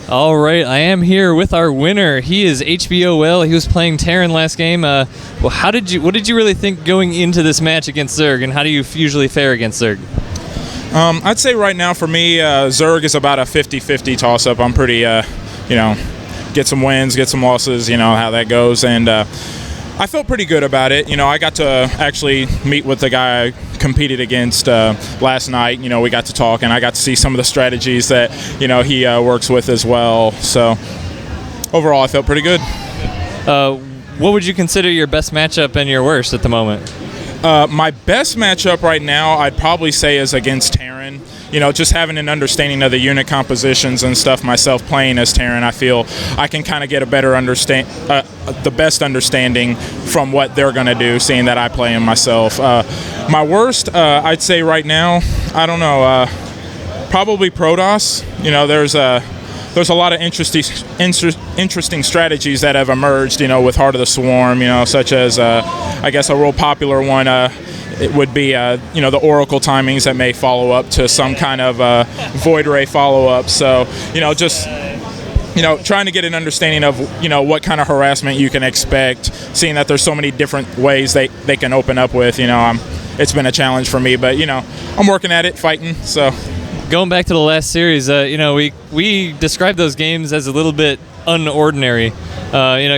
All right, I am here with our winner. He is HBOL. He was playing Terran last game. Well, what did you really think going into this match against Zerg, and how do you usually fare against Zerg? I'd say right now for me, Zerg is about a 50-50 toss-up. I'm pretty, get some wins, get some losses, how that goes, and I felt pretty good about it. I got to actually meet with the guy I competed against last night. We got to talk, and I got to see some of the strategies that, he works with as well. So overall, I felt pretty good. What would you consider your best matchup and your worst at the moment? My best matchup right now, I'd probably say, is against Terran. Just having an understanding of the unit compositions and stuff myself playing as Terran, I feel I can kind of get a better the best understanding from what they're going to do, seeing that I play them myself. My worst, I'd say right now, I don't know, probably Protoss. There's a lot of interesting strategies that have emerged, with Heart of the Swarm, such as, I guess a real popular one it would be, the Oracle timings that may follow up to some kind of Void Ray follow-up. So, just, trying to get an understanding of, what kind of harassment you can expect, seeing that there's so many different ways they can open up with, it's been a challenge for me, but, I'm working at it, fighting, so. Going back to the last series, we described those games as a little bit unordinary.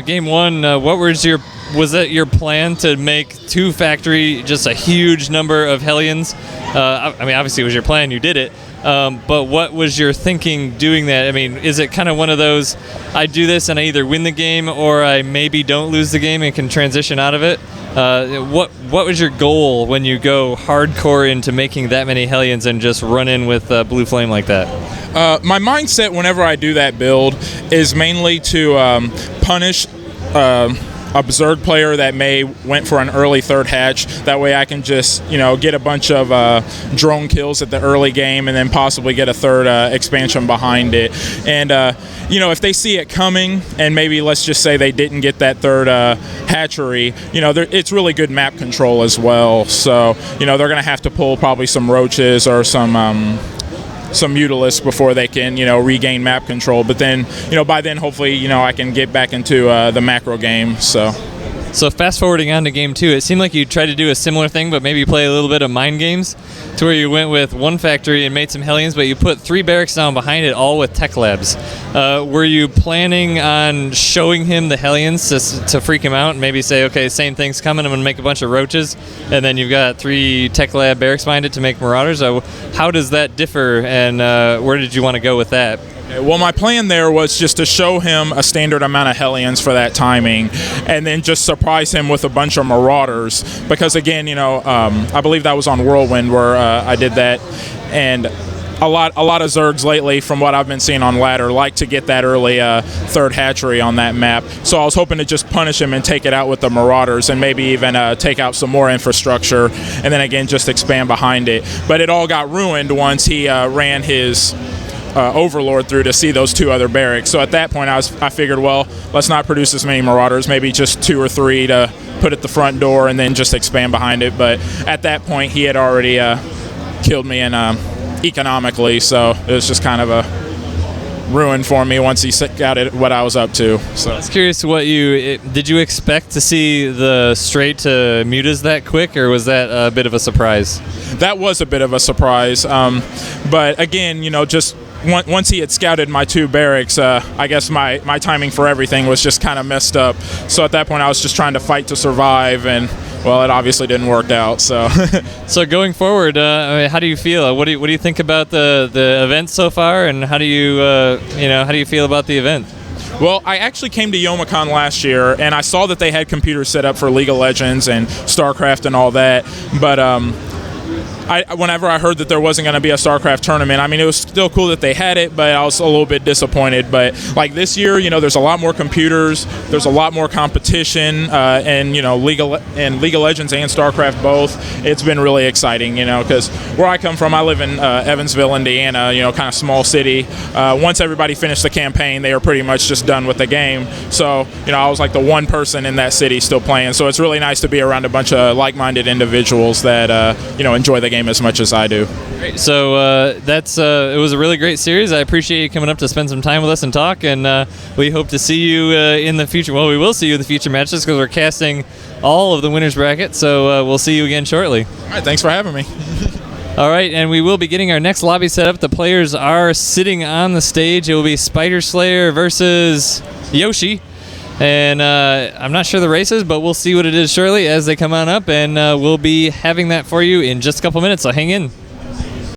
Game one, was that your plan to make two factory, just a huge number of Hellions? Obviously it was your plan, you did it. But what was your thinking doing that? Is it kind of one of those, I do this and I either win the game or I maybe don't lose the game and can transition out of it? What was your goal when you go hardcore into making that many Hellions and just run in with Blue Flame like that? My mindset whenever I do that build is mainly to punish a Zerg player that may went for an early third hatch. That way I can just, get a bunch of drone kills at the early game and then possibly get a third expansion behind it. And, if they see it coming and maybe let's just say they didn't get that third hatchery, it's really good map control as well. So, they're going to have to pull probably some roaches or some Mutalisks before they can, regain map control. But then, by then, hopefully, I can get back into the macro game. So fast forwarding on to game two, it seemed like you tried to do a similar thing, but maybe play a little bit of mind games, to where you went with one factory and made some Hellions, but you put 3 barracks down behind it, all with tech labs. Were you planning on showing him the Hellions to freak him out and maybe say, okay, same thing's coming, I'm going to make a bunch of roaches, and then you've got 3 tech lab barracks behind it to make Marauders? How does that differ, and where did you want to go with that? Well, my plan there was just to show him a standard amount of Hellions for that timing and then just surprise him with a bunch of Marauders because, again, I believe that was on Whirlwind where I did that. And a lot of Zergs lately, from what I've been seeing on Ladder, like to get that early third hatchery on that map. So I was hoping to just punish him and take it out with the Marauders and maybe even take out some more infrastructure and then, again, just expand behind it. But it all got ruined once he ran his Overlord through to see those 2 other barracks. So at that point I figured, well, let's not produce as many Marauders, maybe just 2 or 3 to put at the front door and then just expand behind it. But at that point he had already killed me economically, so it was just kind of a ruin for me once he got it what I was up to. So I was curious, did you expect to see the straight to mutas that quick, or was that a bit of a surprise? That was a bit of a surprise, but again, just once he had scouted my 2 barracks, I guess my timing for everything was just kind of messed up. So at that point I was just trying to fight to survive, and well, it obviously didn't work out. So so going forward, how do you feel? What do you think about the event so far, and how do you feel about the event? Well, I actually came to Youmacon last year, and I saw that they had computers set up for League of Legends and StarCraft and all that, but whenever I heard that there wasn't going to be a StarCraft tournament, it was still cool that they had it, but I was a little bit disappointed. But like this year, there's a lot more computers, there's a lot more competition, and League of Legends and StarCraft both. It's been really exciting, because where I come from, I live in Evansville, Indiana, kind of small city. Once everybody finished the campaign, they were pretty much just done with the game. So I was like the one person in that city still playing. So it's really nice to be around a bunch of like-minded individuals that enjoy the game game as much as I do. Great. So it was a really great series. I appreciate you coming up to spend some time with us and talk, and we hope to see you in the future. Well, we will see you in the future matches because we're casting all of the winners bracket, so we'll see you again shortly. All right, thanks for having me. All right, and we will be getting our next lobby set up. The players are sitting on the stage. It will be Spider Slayer versus Yoshi. And I'm not sure the races, but we'll see what it is shortly as they come on up, and we'll be having that for you in just a couple minutes, so hang in.